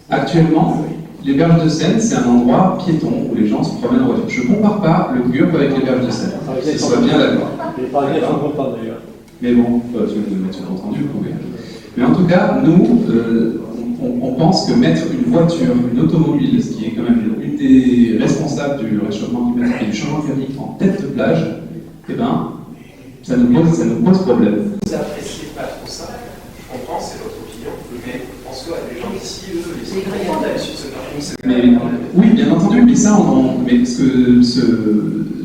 Actuellement, les berges de Seine, c'est un endroit piéton où les gens se promènent en voiture. Je ne compare pas le GURP avec les berges de Seine. Je sois bien d'accord. Les Parisiens sont contents d'ailleurs. Mais bon, si vous voulez mettre sur entendu, vous pouvez. Mais en tout cas, nous, on pense que mettre une voiture, une automobile, ce qui est quand même une des responsables du réchauffement climatique et du changement climatique en tête de plage, eh ben, ça nous pose problème. Vous n'appréciez pas trop ça, je comprends, c'est votre opinion, mais en soi, les gens ici, eux, ils sont contents d'aller sur ce parking. Mais, oui, bien entendu, mais ça, mais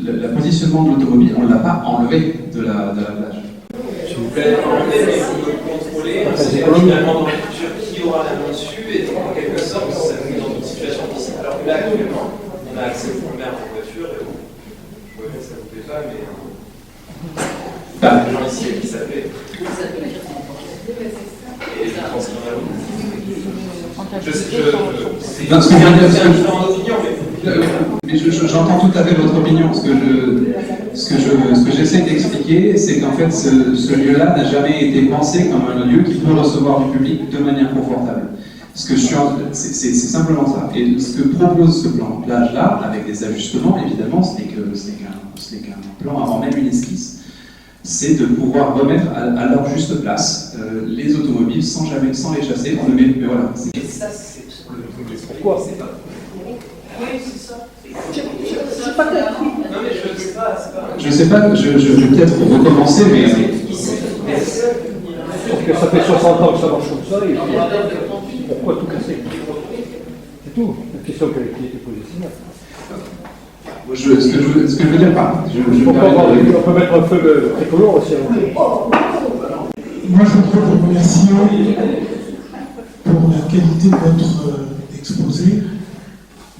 le positionnement de l'automobile, on ne l'a pas enlevé de la plage. S'il vous plaît, mais vous le contrôlez, c'est finalement dans le futur qui aura la main dessus, et donc en quelque sorte, ça nous met dans une situation difficile. Alors que là, actuellement, on a accès au mer en voiture, et bon, je vois bien que ça ne vous plaît pas, mais les gens ici, qui s'appellent. Et je pense qu'il y en a beaucoup. Mais j'entends tout à fait votre opinion. Ce que j'essaie d'expliquer, c'est qu'en fait, ce lieu-là n'a jamais été pensé comme un lieu qui peut recevoir du public de manière confortable. C'est simplement ça. Et ce que propose ce plan de plage-là, avec des ajustements, évidemment, ce n'est qu'un plan avant même une esquisse, c'est de pouvoir remettre à leur juste place les automobiles sans les chasser. Mais voilà. Et ça, c'est pourquoi? Oui, c'est ça. C'est pas compris. Non, mais je ne sais pas, c'est pas. Je sais pas, je vais peut-être recommencer, mais. Parce que ça fait 60 ans que ça marche comme ça, et pourquoi tout casser? C'est tout. La question qui a été posée, c'est Ce que je veux dire pas. On peut mettre un feu tricolore aussi. Moi, je voudrais vous remercier pour la qualité de votre exposé.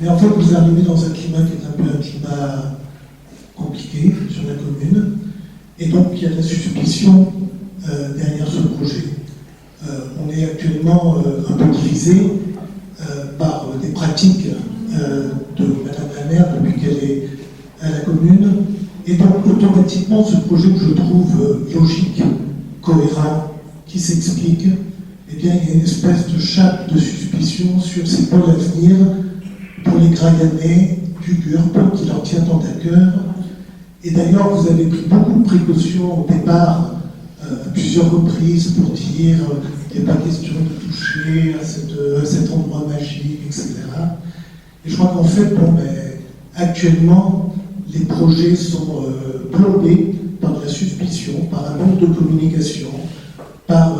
Mais en fait, vous arrivez dans un climat qui est un peu un climat compliqué sur la commune. Et donc, il y a de la suspicion derrière ce projet. On est actuellement un peu divisé par des pratiques de Madame la maire depuis qu'elle est à la commune. Et donc, automatiquement, ce projet que je trouve logique, cohérent, qui s'explique, eh bien, il y a une espèce de chape de suspicion sur ces pôles à venir pour les Graillanais du GURP qui leur tient tant à cœur. Et d'ailleurs, vous avez pris beaucoup de précautions au départ, à plusieurs reprises, pour dire qu'il n'y a pas question de toucher à cet endroit magique, etc. Et je crois qu'en fait, actuellement, les projets sont plombés par de la suspicion, par un manque de communication, par...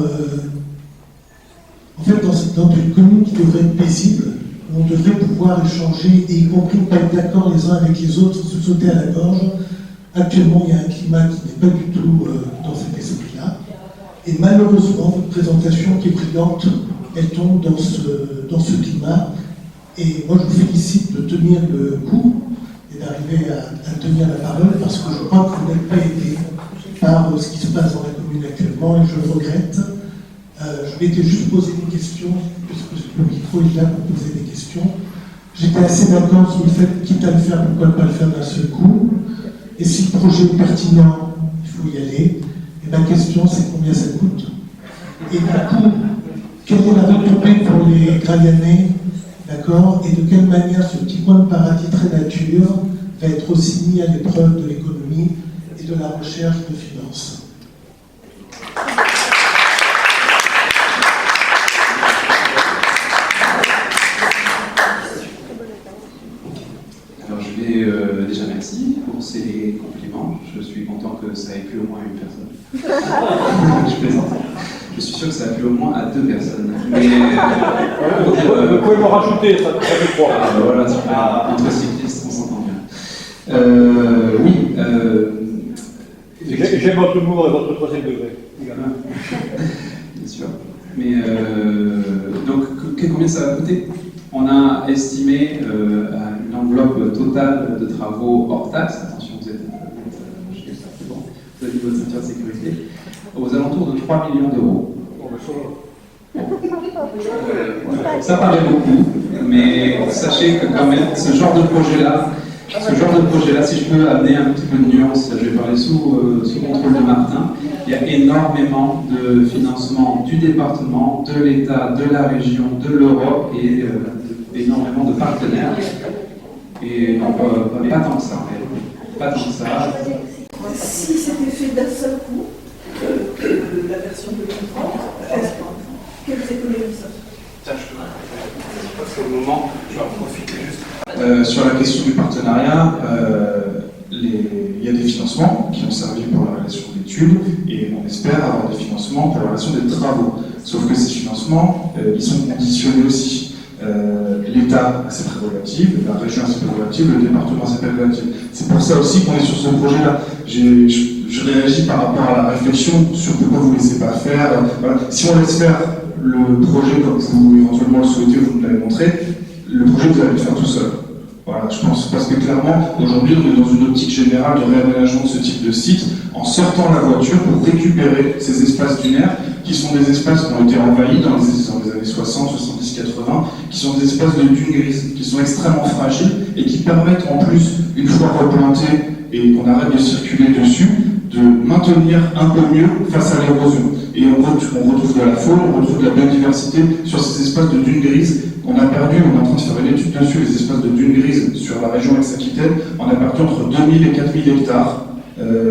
en fait, dans une commune qui devrait être paisible, où on devrait pouvoir échanger, et y compris ne pas être d'accord les uns avec les autres, se sauter à la gorge. Actuellement, il y a un climat qui n'est pas du tout dans cet esprit-là. Et malheureusement, votre présentation qui est brillante, elle tombe dans ce climat. Et moi, je vous félicite de tenir le coup et d'arriver à tenir la parole, parce que je crois que vous n'êtes pas aidé par ce qui se passe dans la commune actuellement, et je le regrette. Je m'étais juste posé des questions, puisque le micro est là pour poser des questions. J'étais assez d'accord sur le fait, quitte à le faire, pourquoi pas le faire d'un seul coup. Et si le projet est pertinent, il faut y aller. Et ma question, c'est combien ça coûte? Et du coup, quelle est la retombée pour les Graillanais, d'accord? Et de quelle manière ce petit coin de paradis très nature va être aussi mis à l'épreuve de l'économie et de la recherche de finances? Alors je vais déjà merci pour ces compliments. Je suis content que ça ait plu au moins à une personne. Je plaisante. Je suis sûr que ça a plu au moins à 2 personnes. Mais vous pouvez me rajouter, ça fait 3. Voilà, super. Entre cyclistes, on s'entend bien. Oui. J'aime votre humour et votre troisième degré. Bien sûr. Mais donc, combien ça va coûter? On a estimé une enveloppe totale de travaux hors taxe. Attention, vous êtes c'est bon. Vous avez votre ceinture de sécurité. Aux alentours de 3 millions d'euros. Ça paraît beaucoup, mais sachez que quand même, ce genre de projet-là, Ce genre de projet-là, si je peux amener un petit peu de nuance, je vais parler sous contrôle de Martin, il y a énormément de financement du département, de l'État, de la région, de l'Europe et énormément de partenaires. Et pas tant que ça, en fait. Pas tant que ça. Si c'était fait d'un seul coup, la version 2030, quelles économies ça fait? Parce qu'au moment, je vais en profiter juste. Sur la question du partenariat, il y a des financements qui ont servi pour la réalisation d'études et on espère avoir des financements pour la réalisation des travaux. Sauf que ces financements, ils sont conditionnés aussi. L'État a ses prérogatives, la région a ses prérogatives, le département a ses prérogatives. C'est pour ça aussi qu'on est sur ce projet-là. Je réagis par rapport à la réflexion sur pourquoi vous ne laissez pas faire. Voilà. Si on laisse faire le projet comme vous éventuellement le souhaitez, vous nous l'avez montré, le projet vous allez le faire tout seul. Voilà, je pense, parce que clairement, aujourd'hui, on est dans une optique générale de réaménagement de ce type de site, en sortant la voiture pour récupérer ces espaces dunaires, qui sont des espaces qui ont été envahis dans les années 60, 70, 80, qui sont des espaces de dunes grises, qui sont extrêmement fragiles et qui permettent en plus, une fois replantés et qu'on arrête de circuler dessus, de maintenir un peu mieux face à l'érosion. Et on retrouve de la faune, on retrouve de la biodiversité sur ces espaces de dunes grises. On a perdu, on est en train de faire une étude dessus, les espaces de dunes grises sur la région Aix-Aquitaine, on a perdu entre 2000 et 4000 hectares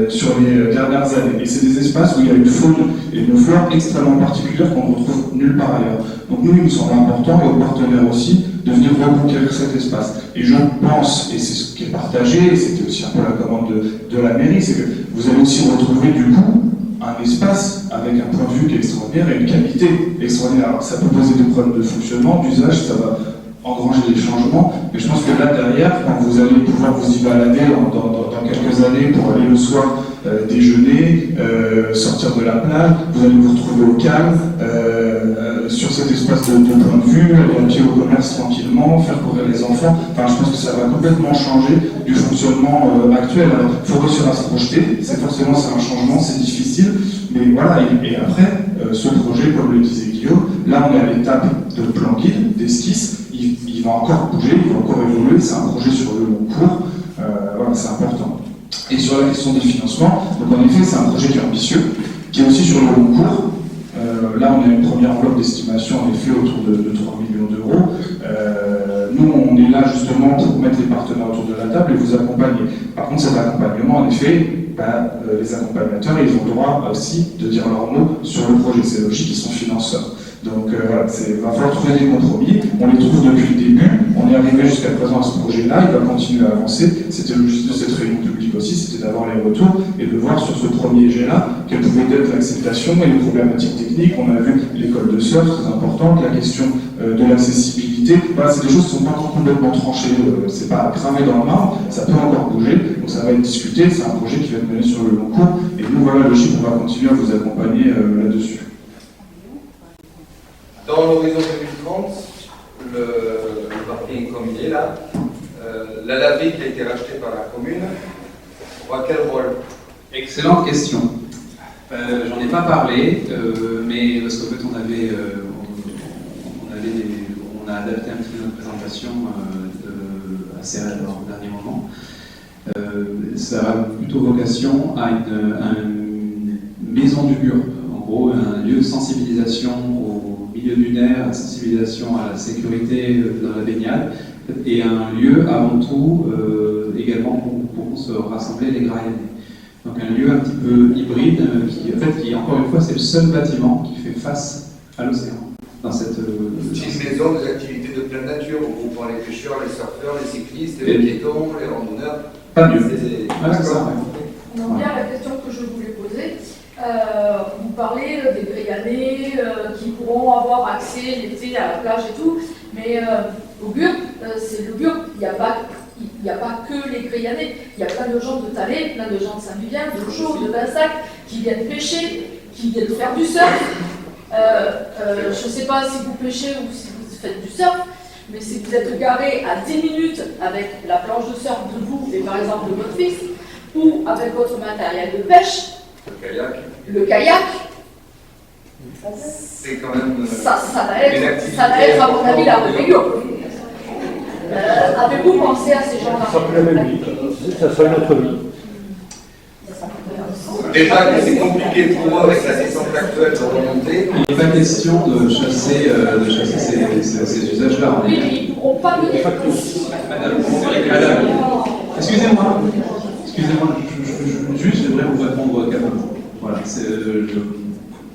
sur les dernières années. Et c'est des espaces où il y a une faune et une flore extrêmement particulière qu'on ne retrouve nulle part ailleurs. Donc nous, il nous semble important, et aux partenaires aussi, de venir reconquérir cet espace. Et je pense, et c'est ce qui est partagé, et c'était aussi un peu la commande de la mairie, c'est que vous allez aussi retrouver du coup un espace avec un point de vue qui est extraordinaire et une qualité extraordinaire. Alors, ça peut poser des problèmes de fonctionnement, d'usage, ça va engranger des changements, mais je pense que là derrière, quand vous allez pouvoir vous y balader dans quelques années pour aller le soir déjeuner, sortir de la plage, vous allez vous retrouver au calme, sur cet espace de point de vue, aller à pied au commerce tranquillement, faire courir les enfants. Enfin, je pense que ça va complètement changer du fonctionnement actuel. Alors, il faut réussir à se projeter, c'est un changement, c'est difficile, mais voilà, et après, ce projet, comme le disait Guillaume, là on est à l'étape de plan guide, d'esquisse, il va encore bouger, il va encore évoluer, c'est un projet sur le long cours, voilà, c'est important. Et sur la question des financements, donc en effet c'est un projet qui est ambitieux, qui est aussi sur le long cours. Là on a une première enveloppe d'estimation en effet autour de 3 millions d'euros. Nous on est là justement pour mettre les partenaires autour de la table et vous accompagner. Par contre cet accompagnement en effet, les accompagnateurs ils ont le droit aussi de dire leur mot sur le projet, c'est logique, ils sont financeurs. Donc voilà, il va falloir trouver des compromis, on les trouve depuis le début, on est arrivé jusqu'à présent à ce projet-là, il va continuer à avancer. C'était l'objectif de cette réunion publique aussi, c'était d'avoir les retours et de voir sur ce premier jet-là quelle pouvait être l'acceptation et les problématiques techniques. On a vu l'école de surf, très importante, la question de l'accessibilité. Voilà, c'est des choses qui ne sont pas encore complètement tranchées, c'est pas gravé dans le marbre, ça peut encore bouger, donc ça va être discuté, c'est un projet qui va être mené sur le long cours, et nous voilà, logique, on va continuer à vous accompagner là-dessus. Dans l'horizon 2030, le parking comme il est là, la laverie qui a été rachetée par la commune, aura quel rôle? Excellente question. J'en ai pas parlé, mais parce qu'en fait on a adapté un petit peu notre présentation assez au dernier moment. Ça a plutôt vocation à une maison du mur, en gros un lieu de sensibilisation au milieu dunaire, à sensibilisation à la sécurité dans la baignade, et un lieu avant tout également pour se rassembler les Graillanais. Donc un lieu un petit peu hybride qui encore une fois c'est le seul bâtiment qui fait face à l'océan. Dans cette une maison des activités de pleine nature, regroupant les pêcheurs, les surfeurs, les cyclistes, les piétons, les randonneurs. Pas mieux. C'est ça. On en vient à la question que je voulais poser. Vous parlez des Graillanais qui pourront avoir accès l'été à la plage et tout, mais au Burg, c'est le Burg, il n'y a pas que les Graillanais, il y a plein de gens de Thalès, plein de gens de Saint-Vivien, de Chaux, de Vinsac, qui viennent pêcher, qui viennent faire du surf. Je ne sais pas si vous pêchez ou si vous faites du surf, mais si vous êtes garé à 10 minutes avec la planche de surf de vous et par exemple de votre fils, ou avec votre matériel de pêche, le kayak, c'est quand même ça va être à mon avis la rébellion. Avez-vous pensé à ces gens-là? Ça sera plus la même vie, ça sera une autre vie. Déjà que c'est compliqué pour eux avec la distance actuelle de remonter. Il n'est pas question de chasser ces usages-là. Oui, mais ils ne pourront pas venir ici. Madame, excusez-moi, juste j'aimerais vous répondre calmement. Voilà,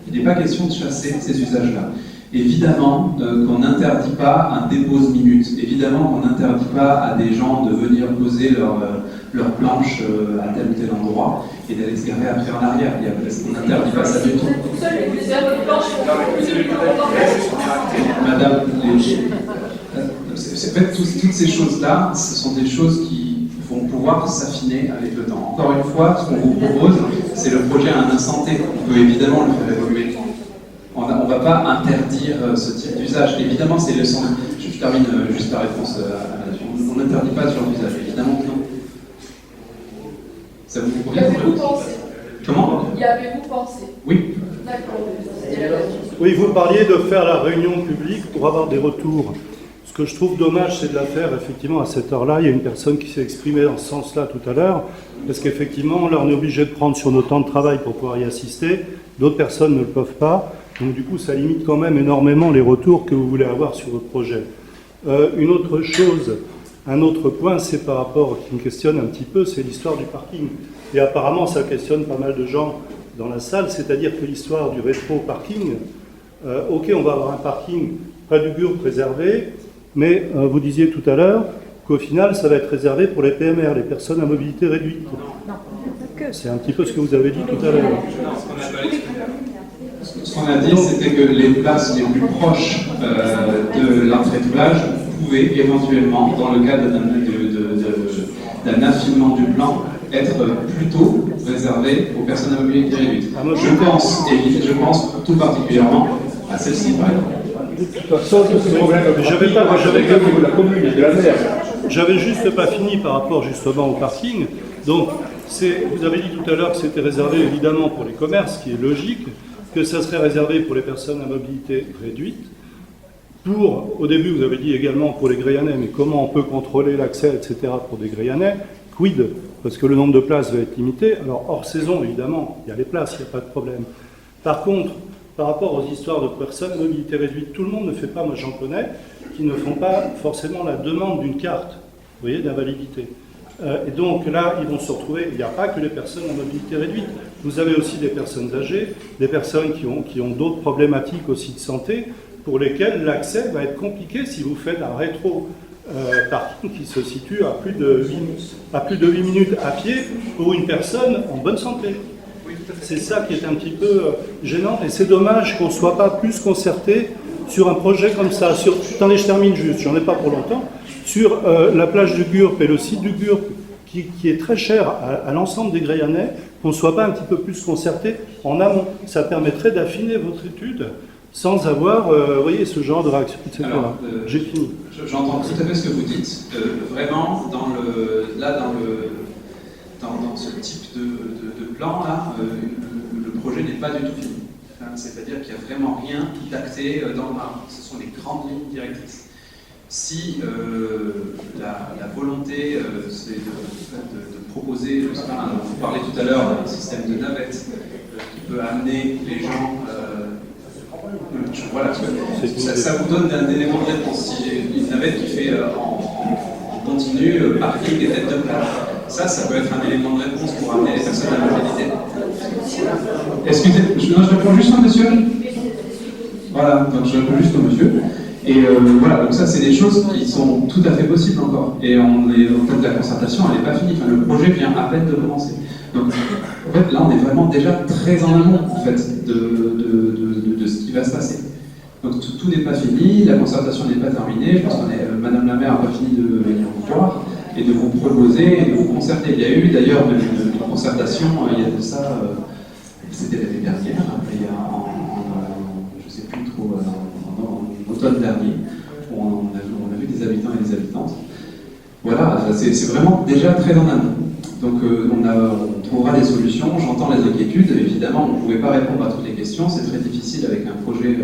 il n'est pas question de chasser ces usages-là. Évidemment qu'on n'interdit pas un dépose-minute. Évidemment qu'on n'interdit pas à des gens de venir poser leur planche à tel ou tel endroit et d'aller se garer après en arrière. On n'interdit pas ça du tout. Madame, toutes ces choses-là, ce sont des choses qui vont pouvoir s'affiner avec le temps. Encore une fois, ce qu'on vous propose, c'est le projet à un instant T. On peut évidemment le faire évoluer. On ne va pas interdire ce type d'usage. Évidemment, c'est le sens. Je termine juste la réponse à la question. On n'interdit pas ce genre d'usage. Évidemment que non. Ça vous convient? Y avez-vous pensé? Comment? Y avez-vous pensé? Oui. D'accord, c'était la question. Oui, vous parliez de faire la réunion publique pour avoir des retours. Ce que je trouve dommage, c'est de la faire effectivement à cette heure-là. Il y a une personne qui s'est exprimée dans ce sens-là tout à l'heure, parce qu'effectivement, là, on est obligé de prendre sur nos temps de travail pour pouvoir y assister. D'autres personnes ne le peuvent pas. Donc du coup, ça limite quand même énormément les retours que vous voulez avoir sur votre projet. Une autre chose, un autre point, c'est par rapport, qui me questionne un petit peu, c'est l'histoire du parking. Et apparemment, ça questionne pas mal de gens dans la salle, c'est-à-dire que l'histoire du rétro-parking, ok, on va avoir un parking près du GURP préservé, mais vous disiez tout à l'heure qu'au final, ça va être réservé pour les PMR, les personnes à mobilité réduite. C'est un petit peu ce que vous avez dit tout à l'heure. Ce qu'on a dit, c'était que les places les plus proches de l'entrée de plage pouvaient éventuellement, dans le cadre d'un affinement du plan, être plutôt réservées aux personnes à mobilité réduite. Je pense tout particulièrement à celle-ci, par exemple. De toute façon, ce problème de la commune et de la mer. J'avais juste pas fini par rapport justement au parking. Donc, vous avez dit tout à l'heure que c'était réservé évidemment pour les commerces, ce qui est logique, que ça serait réservé pour les personnes à mobilité réduite. Au début, vous avez dit également pour les Graianais, mais comment on peut contrôler l'accès, etc. pour des Graianais? Quid? Parce que le nombre de places va être limité. Alors, hors saison, évidemment, il y a les places, il n'y a pas de problème. Par contre, par rapport aux histoires de personnes à mobilité réduite, tout le monde ne fait pas, moi j'en connais, qui ne font pas forcément la demande d'une carte, vous voyez, d'invalidité. Et donc là, ils vont se retrouver, il n'y a pas que les personnes à mobilité réduite, vous avez aussi des personnes âgées, des personnes qui ont d'autres problématiques aussi de santé, pour lesquelles l'accès va être compliqué si vous faites un rétro-parking qui se situe à plus de 8 minutes à pied pour une personne en bonne santé. C'est ça qui est un petit peu gênant, et c'est dommage qu'on ne soit pas plus concerté sur un projet comme ça. Attendez, je termine juste, j'en ai pas pour longtemps. Sur la plage du GURP et le site du GURP, qui est très cher à l'ensemble des Graianais, qu'on ne soit pas un petit peu plus concerté en amont. Ça permettrait d'affiner votre étude sans avoir, vous voyez, ce genre de réaction, etc. J'ai fini. J'entends tout à fait ce que vous dites. Vraiment, dans ce type de plan, là, le projet n'est pas du tout fini. C'est-à-dire qu'il n'y a vraiment rien d'acté dans le marbre. Ce sont des grandes lignes directrices. Si la volonté, c'est de proposer, vous parlez tout à l'heure d'un système de navette qui peut amener les gens, voilà, ça vous donne un élément de réponse. Si j'ai une navette qui fait en continu parking et tête de plage, ça peut être un élément de réponse pour amener les personnes à la mobilité. Excusez, je réponds juste au monsieur. Voilà, donc je réponds juste au monsieur. Et voilà, donc ça c'est des choses qui sont tout à fait possibles encore. Et on est au temps de la concertation, elle n'est pas finie. Enfin, le projet vient à peine de commencer. Donc en fait là on est vraiment déjà très en amont en fait, de ce qui va se passer. Donc tout n'est pas fini, la concertation n'est pas terminée. Je pense que Madame la maire n'a pas fini de venir vous voir et de vous proposer et de vous concerter. Il y a eu d'ailleurs une concertation, il y a de ça, c'était l'année dernière, il y a je ne sais plus trop, en automne dernier, où on a vu des habitants et des habitantes. Voilà, c'est vraiment déjà très en amont. Donc on trouvera des solutions, j'entends les inquiétudes, évidemment on ne pouvait pas répondre à toutes les questions, c'est très difficile avec un projet,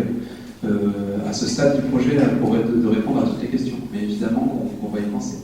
à ce stade du projet, de répondre à toutes les questions, mais évidemment on va y penser.